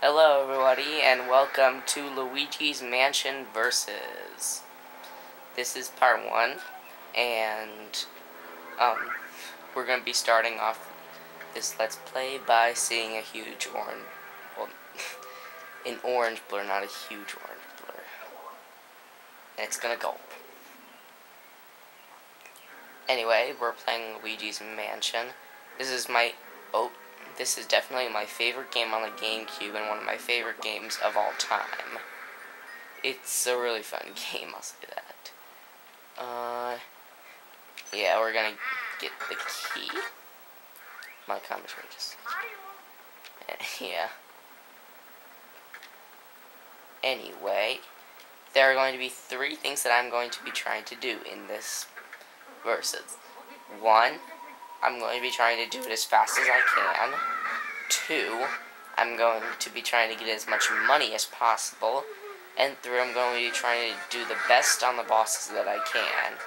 Hello everybody and welcome to Luigi's Mansion Versus. This is part 1 and we're going to be starting off this Let's Play by seeing a huge orange, well, an orange blur, not a huge orange blur. And it's going to gulp. Anyway, we're playing Luigi's Mansion. This is definitely my favorite game on the GameCube and one of my favorite games of all time. It's a really fun game, I'll say that. Yeah, we're gonna get the key. My commentary just... yeah. Anyway, there are going to be 3 things that I'm going to be trying to do in this versus. 1, I'm going to be trying to do it as fast as I can. 2, I'm going to be trying to get as much money as possible. And 3, I'm going to be trying to do the best on the bosses that I can,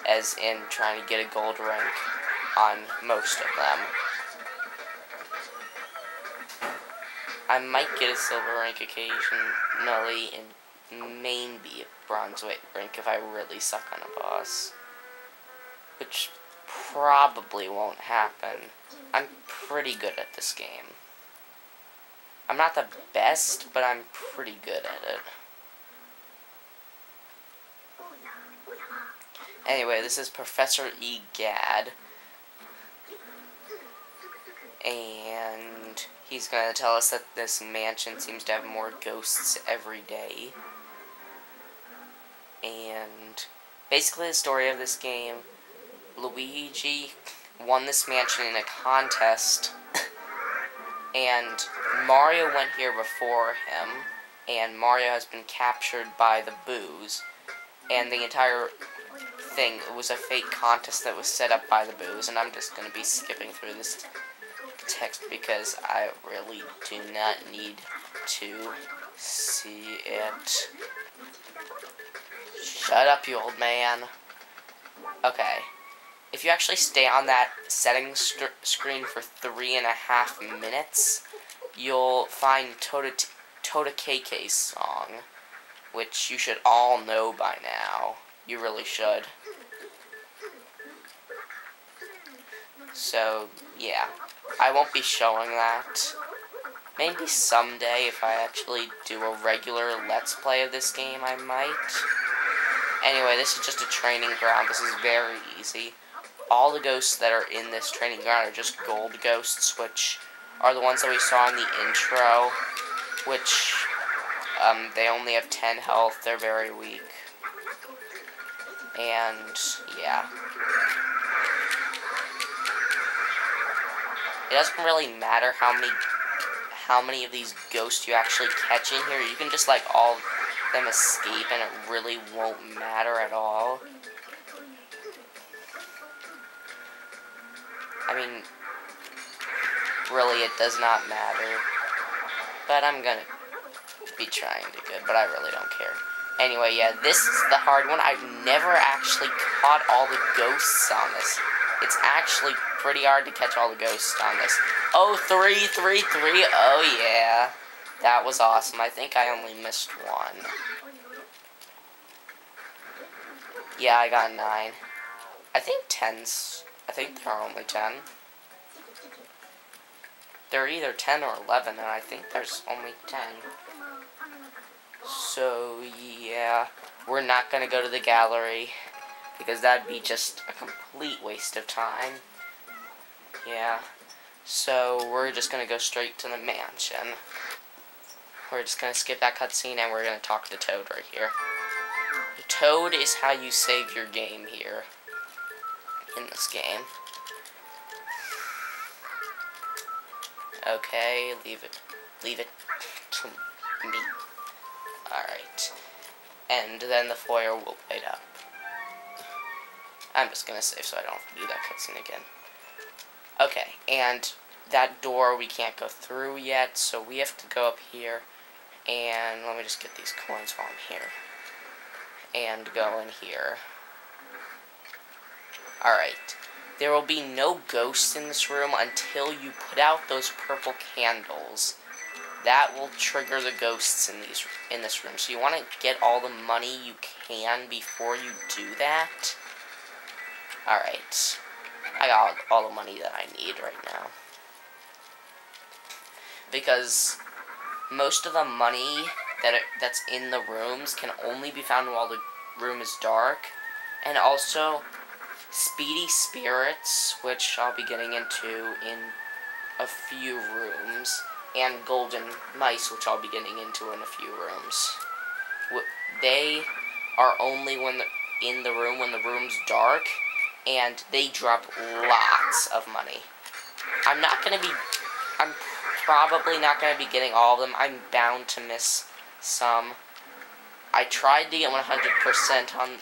as in trying to get a gold rank on most of them. I might get a silver rank occasionally and maybe a bronze rank if I really suck on a boss. Which probably won't happen. I'm pretty good at this game. I'm not the best, but I'm pretty good at it. Anyway, this is Professor Egad. And he's going to tell us that this mansion seems to have more ghosts every day. And basically the story of this game, Luigi won this mansion in a contest, and Mario went here before him, and Mario has been captured by the Boos, and the entire thing was a fake contest that was set up by the Boos, and I'm just going to be skipping through this text because I really do not need to see it. Shut up, you old man. Okay. If you actually stay on that settings screen for 3.5 minutes, you'll find Tota KK's song, which you should all know by now. You really should. So, yeah. I won't be showing that. Maybe someday, if I actually do a regular Let's Play of this game, I might. Anyway, this is just a training ground. This is very easy. All the ghosts that are in this training ground are just gold ghosts, which are the ones that we saw in the intro, which, they only have 10 health, they're very weak. And, yeah. It doesn't really matter how many of these ghosts you actually catch in here. You can just let all of them escape and it really won't matter at all. I mean, really, it does not matter. But I'm gonna be trying to good, but I really don't care. Anyway, yeah, this is the hard one. I've never actually caught all the ghosts on this. It's actually pretty hard to catch all the ghosts on this. Oh, 3, 3, 3. Oh, yeah. That was awesome. I think I only missed 1. Yeah, I got 9. I think there are only 10. They're either 10 or 11, and I think there's only 10. So, yeah, we're not going to go to the gallery, because that'd be just a complete waste of time. Yeah, so we're just going to go straight to the mansion. We're just going to skip that cutscene, and we're going to talk to Toad right here. Toad is how you save your game here, in this game. Okay, leave it to me. Alright. And then the foyer will light up. I'm just gonna save so I don't have to do that cutscene again. Okay, and that door we can't go through yet, so we have to go up here, and let me just get these coins while I'm here. And go in here. Alright. There will be no ghosts in this room until you put out those purple candles. that will trigger the ghosts in this room. So you want to get all the money you can before you do that. Alright. I got all the money that I need right now. Because most of the money that's in the rooms can only be found while the room is dark. And also, speedy spirits, which I'll be getting into in a few rooms, and golden mice, which I'll be getting into in a few rooms. They are only in the room when the room's dark, and they drop lots of money. I'm probably not going to be getting all of them. I'm bound to miss some. I tried to get 100% on...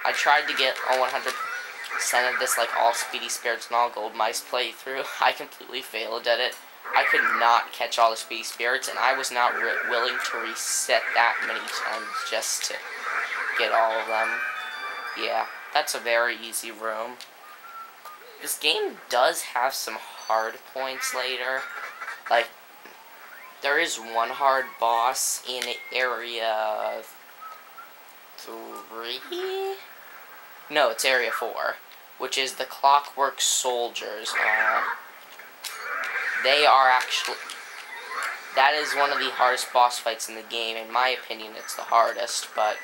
I tried to get a 100% of this, like, all Speedy Spirits and all Gold Mice playthrough. I completely failed at it. I could not catch all the Speedy Spirits, and I was not willing to reset that many times just to get all of them. Yeah, that's a very easy room. This game does have some hard points later. Like, there is one hard boss in area 3? No, it's area 4, which is the Clockwork Soldiers. They are actually... That is one of the hardest boss fights in the game. In my opinion, it's the hardest, but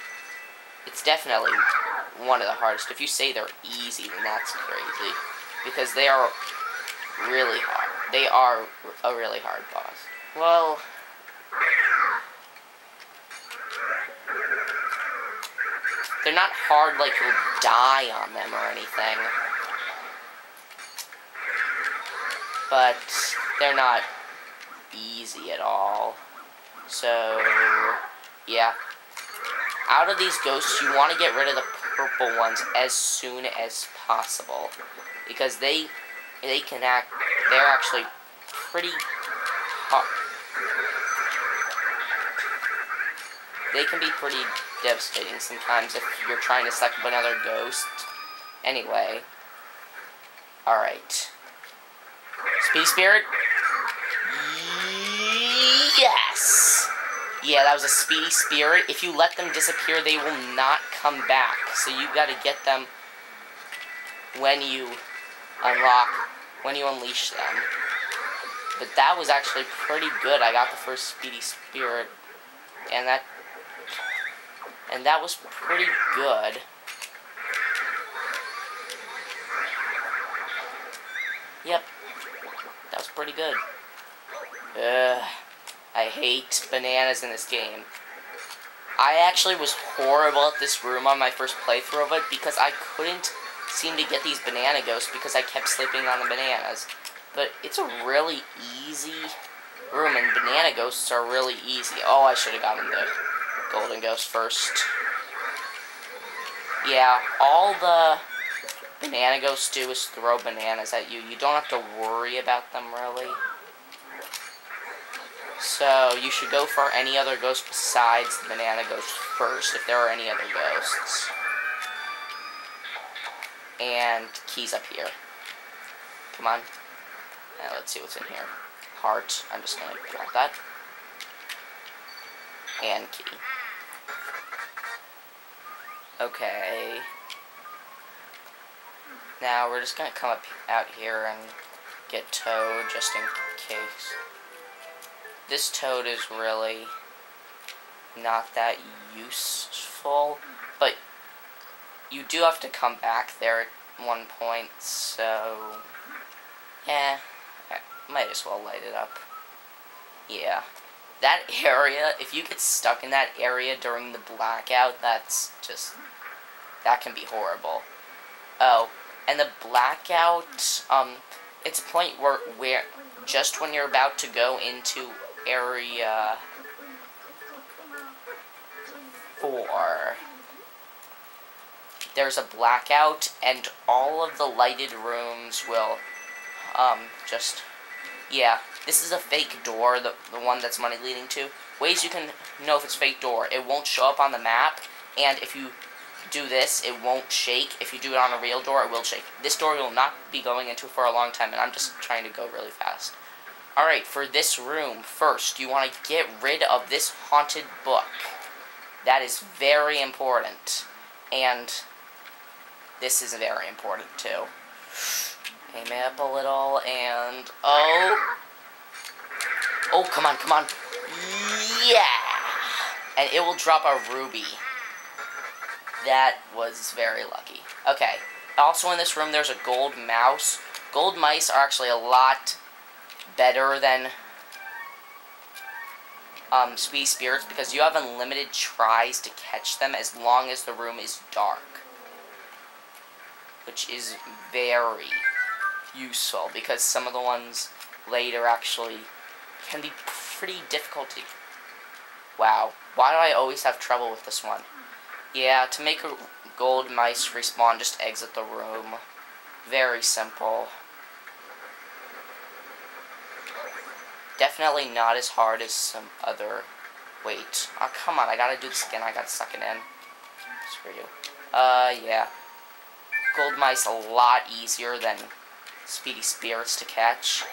it's definitely one of the hardest. If you say they're easy, then that's crazy. Because they are really hard. They are a really hard boss. Well... They're not hard like you'll die on them or anything. But they're not easy at all. So, yeah. Out of these ghosts, you want to get rid of the purple ones as soon as possible. Because they're actually pretty hard. They can be pretty devastating sometimes if you're trying to suck up another ghost. Anyway. Alright. Speedy Spirit? Yes! Yeah, that was a Speedy Spirit. If you let them disappear, they will not come back. So you gotta get them when you unleash them. But that was actually pretty good. I got the first Speedy Spirit. And that was pretty good. Yep. That was pretty good. I hate bananas in this game. I actually was horrible at this room on my first playthrough of it because I couldn't seem to get these banana ghosts because I kept slipping on the bananas. But it's a really easy room, and banana ghosts are really easy. Oh, I should have gotten the golden ghost first. Yeah, all the banana ghosts do is throw bananas at you. You don't have to worry about them, really. So, you should go for any other ghost besides the banana ghost first, if there are any other ghosts. And keys up here. Come on. Now, let's see what's in here. Heart. I'm just gonna grab that. And key. Okay. Now, we're just gonna come out here and get Toad, just in case. This Toad is really not that useful, but you do have to come back there at one point, so yeah, I might as well light it up. Yeah. That area, if you get stuck in that area during the blackout, that can be horrible. Oh, and the blackout, it's a point where just when you're about to go into area 4, there's a blackout, and all of the lighted rooms will, yeah, this is a fake door, the one that's money leading to. Ways you can know if it's fake door: it won't show up on the map, and if you do this, it won't shake. If you do it on a real door, it will shake. This door will not be going into for a long time, and I'm just trying to go really fast. Alright, for this room, first, you want to get rid of this haunted book. That is very important. And this is very important, too. Aim it up a little, and... Oh! Oh, come on, come on. Yeah! And it will drop a ruby. That was very lucky. Okay. Also in this room, there's a gold mouse. Gold mice are actually a lot better than speedy spirits because you have unlimited tries to catch them as long as the room is dark. Which is very useful because some of the ones later actually can be pretty difficult to... Wow. Why do I always have trouble with this one? Yeah, to make a gold mice respawn, just exit the room. Very simple. Definitely not as hard as some other... Wait. Oh, come on, I gotta do this again. I gotta suck it in. Screw you. Yeah. Gold mice a lot easier than speedy spirits to catch.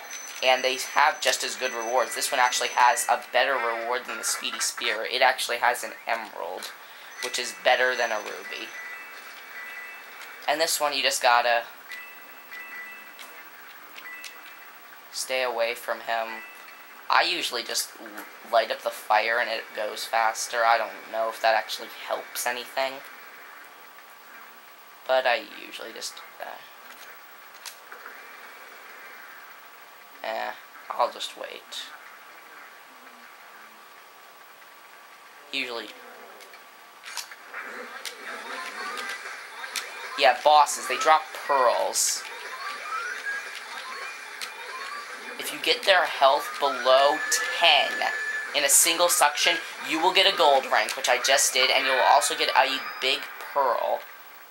And they have just as good rewards. This one actually has a better reward than the speedy spirit. It actually has an emerald, which is better than a ruby. And this one you just gotta stay away from him. I usually just light up the fire and it goes faster. I don't know if that actually helps anything. But I usually just do that. I'll just wait. Usually... Yeah, bosses, they drop pearls. If you get their health below 10 in a single suction, you will get a gold rank, which I just did, and you'll also get a big pearl,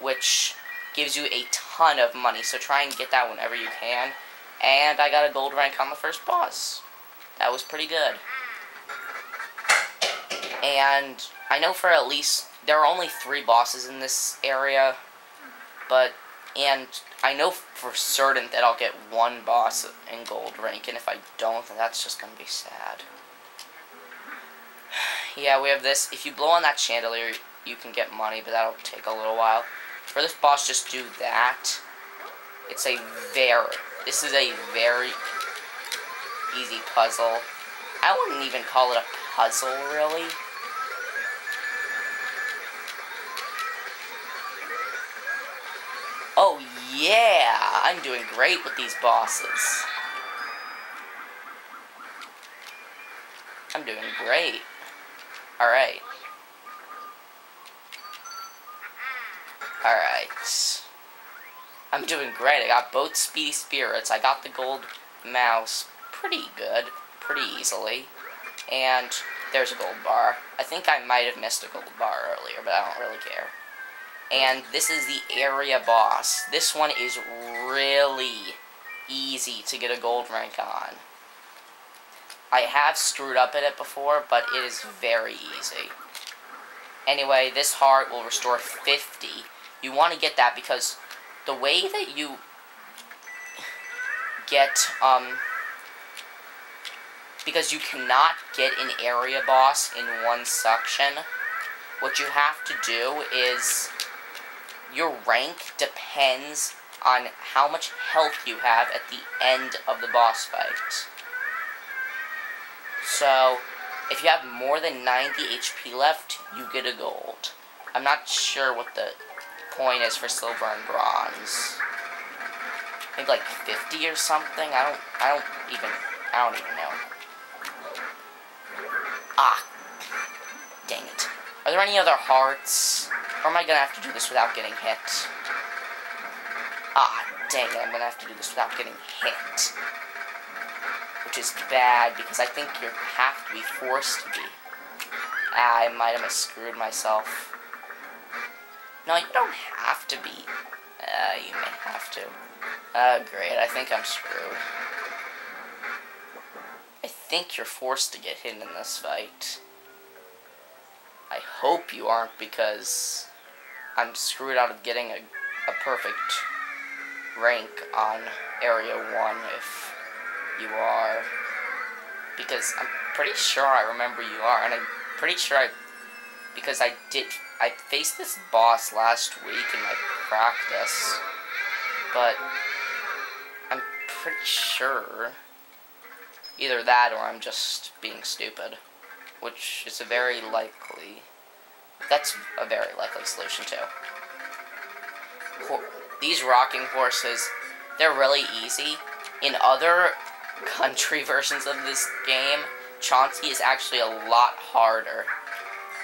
which gives you a ton of money, so try and get that whenever you can. And I got a gold rank on the first boss. That was pretty good. And I know for at least, there are only 3 bosses in this area, and I know for certain that I'll get 1 boss in gold rank, and if I don't, then that's just gonna be sad. Yeah, we have this. If you blow on that chandelier, you can get money, but that'll take a little while. For this boss, just do that. This is a very easy puzzle. I wouldn't even call it a puzzle, really. Oh, yeah! I'm doing great with these bosses. I'm doing great. Alright. Alright. I'm doing great. I got both speedy spirits. I got the gold mouse pretty good. Pretty easily. And there's a gold bar. I think I might have missed a gold bar earlier, but I don't really care. And this is the area boss. This one is really easy to get a gold rank on. I have screwed up at it before, but it is very easy. Anyway, this heart will restore 50. You want to get that because the way that you get, because you cannot get an area boss in one suction, what you have to do is, your rank depends on how much health you have at the end of the boss fight. So, if you have more than 90 HP left, you get a gold. I'm not sure what the point is for silver and bronze. I think like 50 or something. I don't even know. Ah, dang it. Are there any other hearts? Or am I gonna have to do this without getting hit? Ah, dang it, I'm gonna have to do this without getting hit. Which is bad, because I think you have to be forced to be. Ah, I might have screwed myself. No, you don't have to be. You may have to. Great, I think I'm screwed. I think you're forced to get hit in this fight. I hope you aren't, because I'm screwed out of getting a perfect rank on Area 1 if you are. because I'm pretty sure I remember you are, and I'm pretty sure because I faced this boss last week in my practice, but I'm pretty sure either that or I'm just being stupid, which is that's a very likely solution too. These rocking horses, they're really easy. In other country versions of this game, Chauncey is actually a lot harder.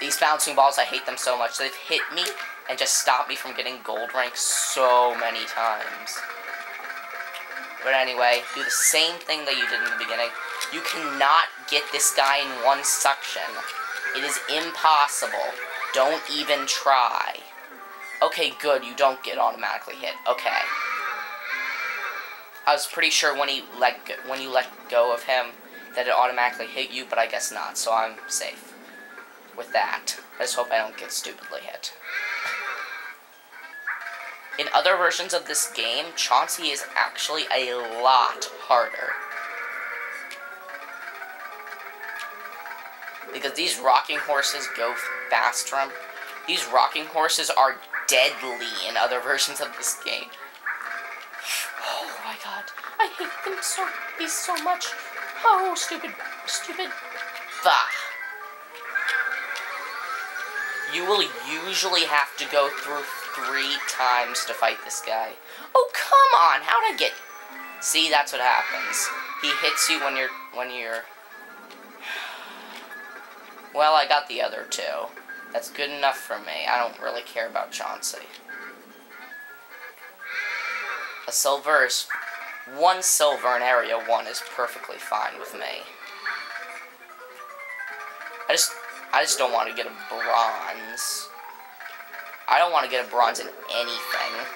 These bouncing balls, I hate them so much. They've hit me and just stopped me from getting gold rank so many times. But anyway, do the same thing that you did in the beginning. You cannot get this guy in one suction. It is impossible. Don't even try. Okay, good, you don't get automatically hit. Okay. I was pretty sure when you let go of him that it automatically hit you, but I guess not, so I'm safe with that. I just hope I don't get stupidly hit. In other versions of this game, Chauncey is actually a lot harder. Because these rocking horses go faster. These rocking horses are deadly in other versions of this game. Oh my god, I hate them so much. Oh, stupid. Bah. You will usually have to go through 3 times to fight this guy. Oh, come on, how'd I get... See, that's what happens. He hits you when you're... Well, I got the other 2. That's good enough for me. I don't really care about Chauncey. A silver is... 1 silver in Area 1 is perfectly fine with me. I just don't want to get a bronze. I don't want to get a bronze in anything.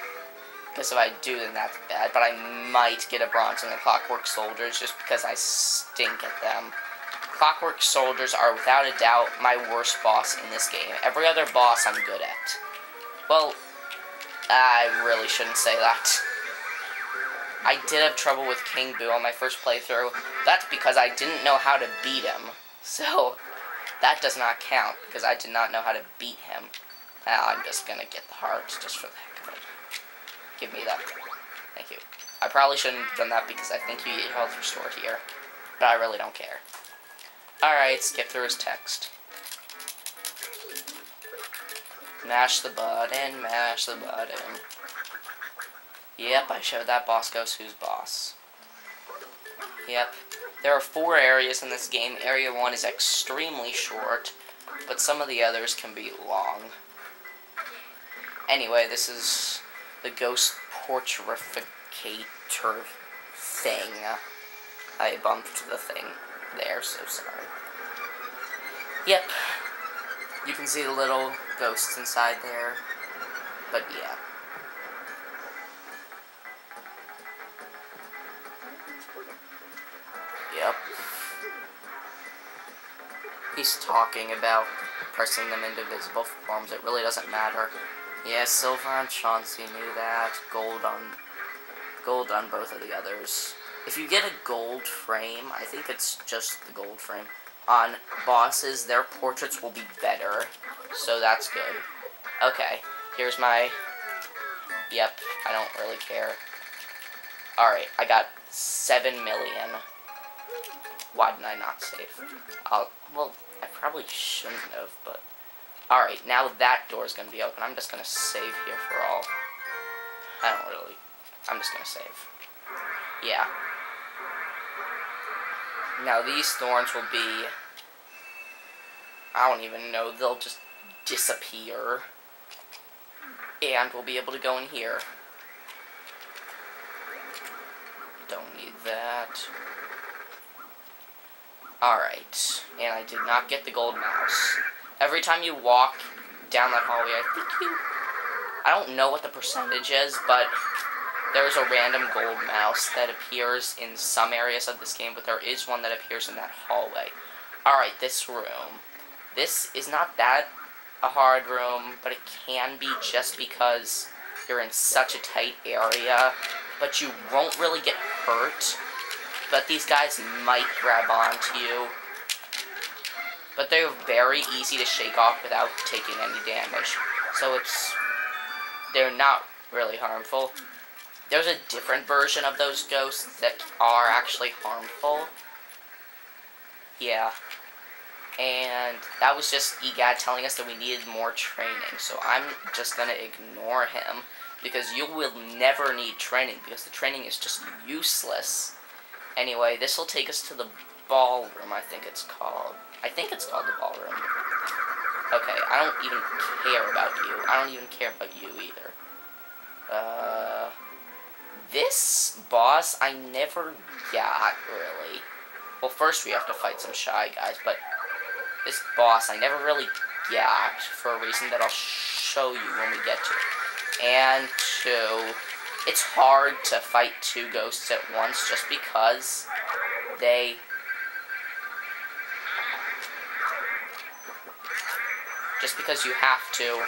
Because if I do, then that's bad. But I might get a bronze in the Clockwork Soldiers just because I stink at them. Clockwork Soldiers are without a doubt my worst boss in this game. Every other boss I'm good at. Well, I really shouldn't say that. I did have trouble with King Boo on my first playthrough. That's because I didn't know how to beat him. So, that does not count, because I did not know how to beat him. Now, I'm just gonna get the heart, just for the heck of it. Give me that. Thank you. I probably shouldn't have done that, because I think you get health restored here. But I really don't care. Alright, skip through his text. Mash the button, mash the button. Yep, I showed that boss ghost who's boss. Yep. There are 4 areas in this game. Area 1 is extremely short, but some of the others can be long. Anyway, this is the ghost portrificator thing. I bumped the thing there, so sorry. Yep. You can see the little ghosts inside there, but yeah. Yep. He's talking about pressing them into visible forms. It really doesn't matter. Yeah, silver on Chauncey knew that. Gold on both of the others. If you get a gold frame, I think it's just the gold frame. On bosses, their portraits will be better. So that's good. Okay, here's my... Yep, I don't really care. Alright, I got 7 million. Why didn't I not save? Well, I probably shouldn't have, but... Alright, now that door's gonna be open. I'm just gonna save here for all. I'm just gonna save. Yeah. Now these thorns will be... I don't even know. They'll just disappear. And we'll be able to go in here. Don't need that. Alright, and I did not get the gold mouse. Every time you walk down that hallway, I don't know what the percentage is, but there's a random gold mouse that appears in some areas of this game, but there is one that appears in that hallway. Alright, this room. This is not that a hard room, but it can be just because you're in such a tight area, but you won't really get hurt. but these guys might grab onto you. But they're very easy to shake off without taking any damage. So they're not really harmful. There's a different version of those ghosts that are actually harmful. Yeah. And that was just EGAD telling us that we needed more training. So I'm just going to ignore him. Because you will never need training. Because the training is just useless. Anyway, this will take us to the ballroom, I think it's called. I think it's called the ballroom. Okay, I don't even care about you. I don't even care about you either. This boss I never got, really. Well, first we have to fight some shy guys, but this boss I never really got for a reason that I'll show you when we get to it. And two, it's hard to fight two ghosts at once just because you have to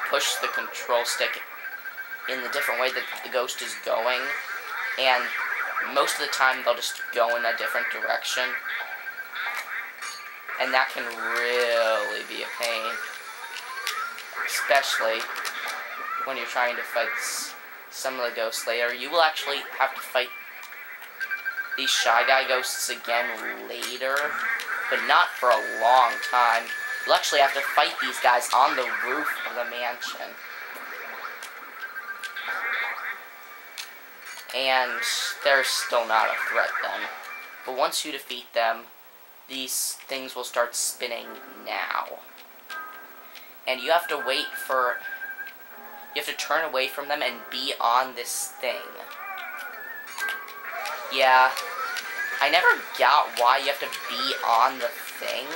push the control stick in the different way that the ghost is going, and most of the time they'll just go in a different direction, and that can really be a pain, especially when you're trying to fight some of the ghosts later. You will actually have to fight these Shy Guy ghosts again later, but not for a long time. You'll actually have to fight these guys on the roof of the mansion. And they're still not a threat then. But once you defeat them, these things will start spinning now. And you have to wait for... You have to turn away from them and be on this thing. Yeah, I never got why you have to be on the thing.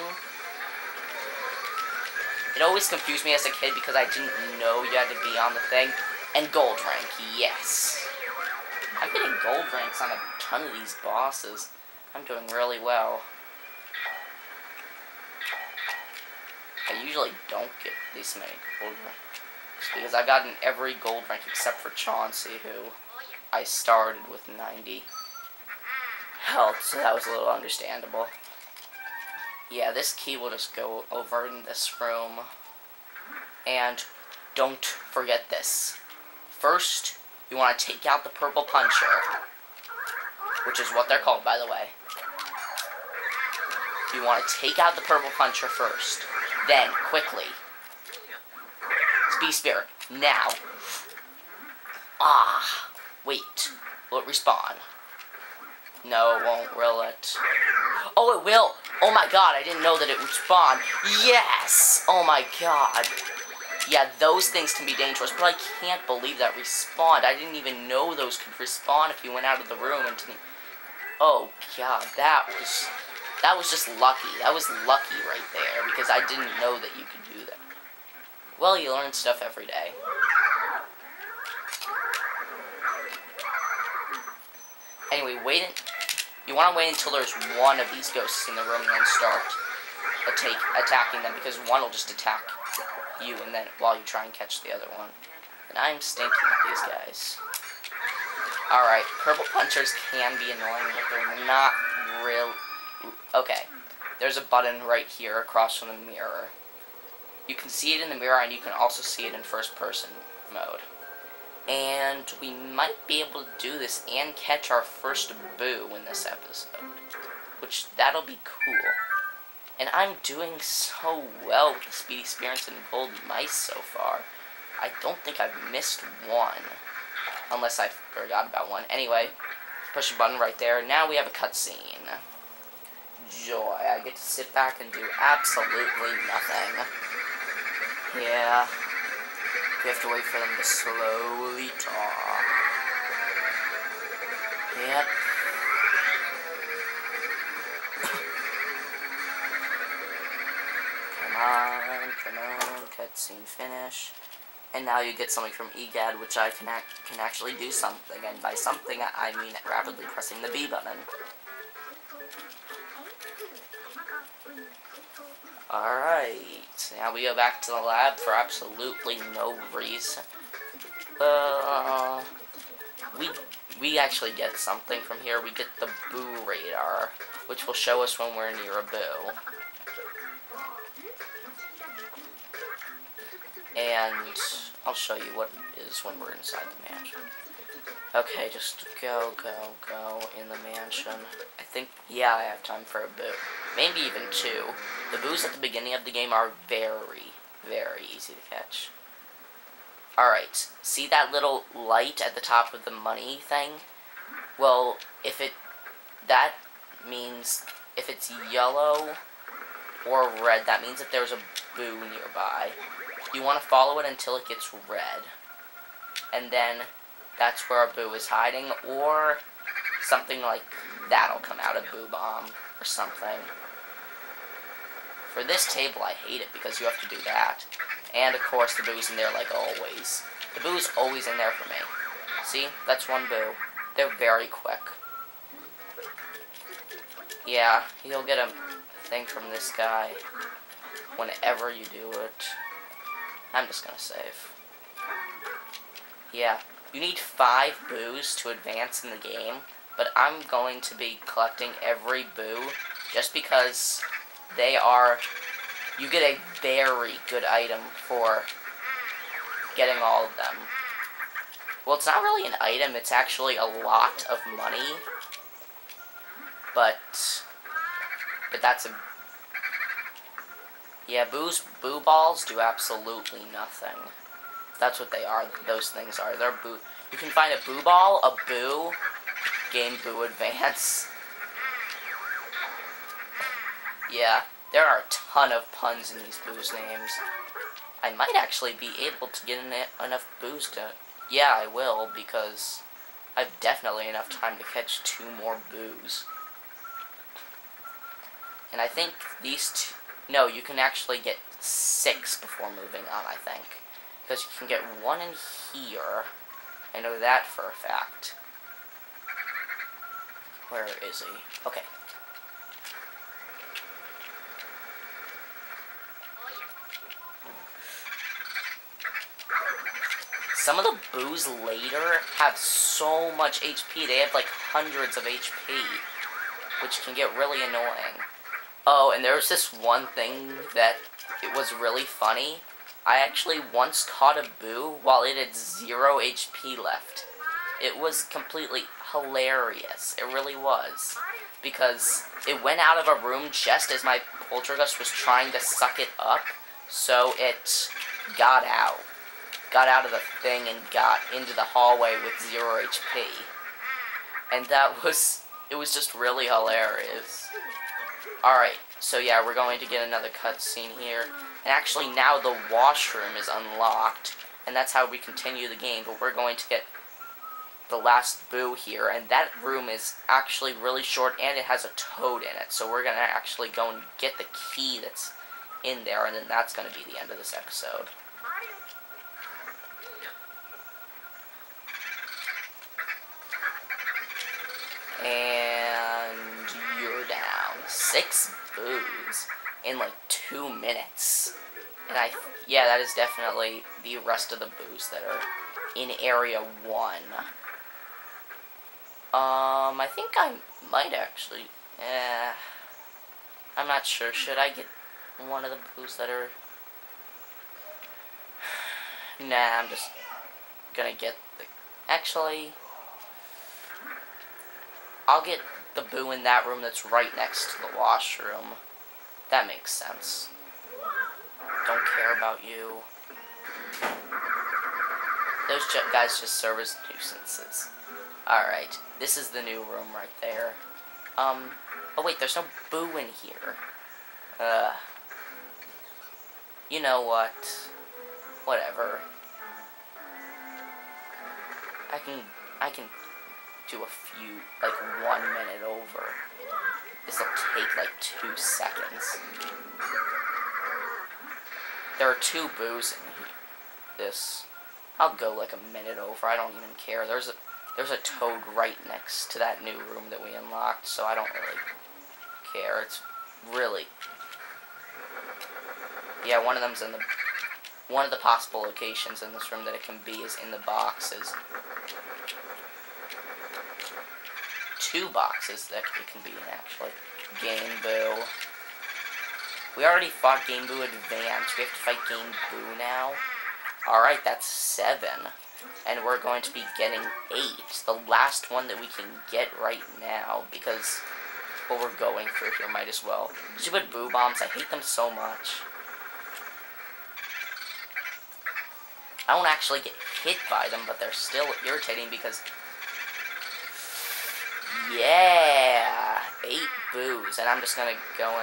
It always confused me as a kid because I didn't know you had to be on the thing. And gold rank, yes. I'm getting gold ranks on a ton of these bosses. I'm doing really well. I usually don't get this many gold ranks because I've gotten every gold rank except for Chauncey, who I started with 90 health, so that was a little understandable. Yeah, this key will just go over in this room. And don't forget this. First, you want to take out the purple puncher, which is what they're called, by the way. You want to take out the purple puncher first. Then, quickly, Speed Spirit. Now. Ah, wait. Will it respawn? No, it won't, will it? Oh, it will! Oh my god, I didn't know that it would spawn. Yes! Oh my god. Yeah, those things can be dangerous, but I can't believe that respawned. I didn't even know those could respawn if you went out of the room and didn't... Oh god, that was just lucky. That was lucky right there, because I didn't know that you could do that. Well, you learn stuff every day. Anyway, you want to wait until there's one of these ghosts in the room and then start attacking them, because one will just attack you and then while you try and catch the other one. And I'm stinking at these guys. Alright, purple punchers can be annoying, but they're not real. Okay, there's a button right here across from the mirror. You can see it in the mirror, and you can also see it in first person mode. And we might be able to do this and catch our first boo in this episode. Which, that'll be cool. And I'm doing so well with the Speedy Spirits and Gold Mice so far. I don't think I've missed one. Unless I forgot about one. Anyway, push a button right there. Now we have a cutscene. Joy. I get to sit back and do absolutely nothing. Yeah. You have to wait for them to slowly talk. Yep. Come on, cutscene finish. And now you get something from EGAD, which I can actually do something. And by something, I mean rapidly pressing the B button. Alright, now we go back to the lab for absolutely no reason. we actually get something from here. We get the Boo radar, which will show us when we're near a Boo. And I'll show you what it is when we're inside the mansion. Okay, just go in the mansion. I think, yeah, I have time for a Boo. Maybe even two. The Boos at the beginning of the game are very, very easy to catch. Alright, see that little light at the top of the money thing? Well, that means if it's yellow or red, that means that there's a Boo nearby. You want to follow it until it gets red. And then that's where a Boo is hiding, or something like that'll come out, a Boo Bomb or something. For this table, I hate it because you have to do that. And, of course, the Boo's in there like always. The Boo's always in there for me. See? That's one Boo. They're very quick. Yeah, you'll get a thing from this guy whenever you do it. I'm just gonna save. Yeah, you need 5 Boos to advance in the game, but I'm going to be collecting every Boo just because you get a very good item for getting all of them. Well, it's not really an item, it's actually a lot of money. But that's yeah, Boo Balls do absolutely nothing. That's what they are, those things are. They're Boo. You can find a Boo Ball, a Boo, gain Boo Advance. Yeah, there are a ton of puns in these Boos names. I might actually be able to get enough Boos to... Yeah, I will, because I've definitely enough time to catch 2 more Boos. And I think these two... No, you can actually get 6 before moving on, I think. Because you can get 1 in here. I know that for a fact. Where is he? Okay. Some of the Boos later have so much HP. They have like hundreds of HP, which can get really annoying. Oh, and there was this one thing that it was really funny. I actually once caught a Boo while it had 0 HP left. It was completely hilarious. It really was. Because it went out of a room just as my Poltergust was trying to suck it up, so it got out. Got out of the thing and got into the hallway with 0 HP. And it was just really hilarious. Alright, so yeah, we're going to get another cutscene here. And actually now the washroom is unlocked, and that's how we continue the game, but we're going to get the last Boo here, and that room is actually really short, and it has a toad in it, so we're going to actually go and get the key that's in there, and then that's going to be the end of this episode. And you're down 6 Boos in like 2 minutes. And yeah, that is definitely the rest of the Boos that are in Area 1. I think I might actually, I'm not sure. Should I get one of the Boos that are, nah, I'm just gonna get actually, I'll get the Boo in that room that's right next to the washroom. That makes sense. Don't care about you. Those guys just serve as nuisances. Alright, this is the new room right there. Oh wait, there's no Boo in here. You know what? Whatever. I can do a few, like 1 minute over. This'll take like 2 seconds. There are 2 Boos in this. I'll go like a minute over, I don't even care. There's a toad right next to that new room that we unlocked, so I don't really care. It's really... Yeah, one of them's in the... One of the possible locations in this room that it can be is in the boxes. 2 boxes that it can be in, actually. Game Boo. We already fought Game Boo Advance. We have to fight Game Boo now. Alright, that's 7. And we're going to be getting 8. The last one that we can get right now, because what we're going for here might as well. Stupid Boo Bombs, I hate them so much. I don't actually get hit by them, but they're still irritating because... Yeah! 8 Boos, and I'm just gonna go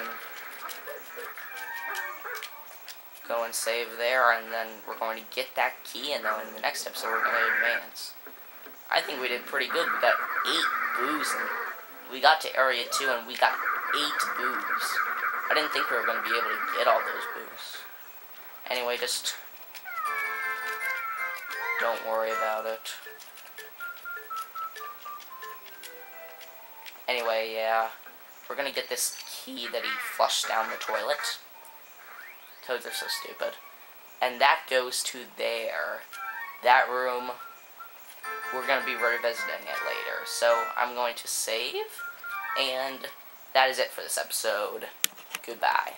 and save there, and then we're going to get that key, and then in the next episode we're going to advance. I think we did pretty good. We got 8 Boos, and we got to Area 2, and we got 8 Boos. I didn't think we were going to be able to get all those Boos. Anyway, just don't worry about it. Anyway, yeah, we're going to get this key that he flushed down the toilet. Toads are so stupid. And that goes to there. That room, we're going to be revisiting it later. So I'm going to save, and that is it for this episode. Goodbye.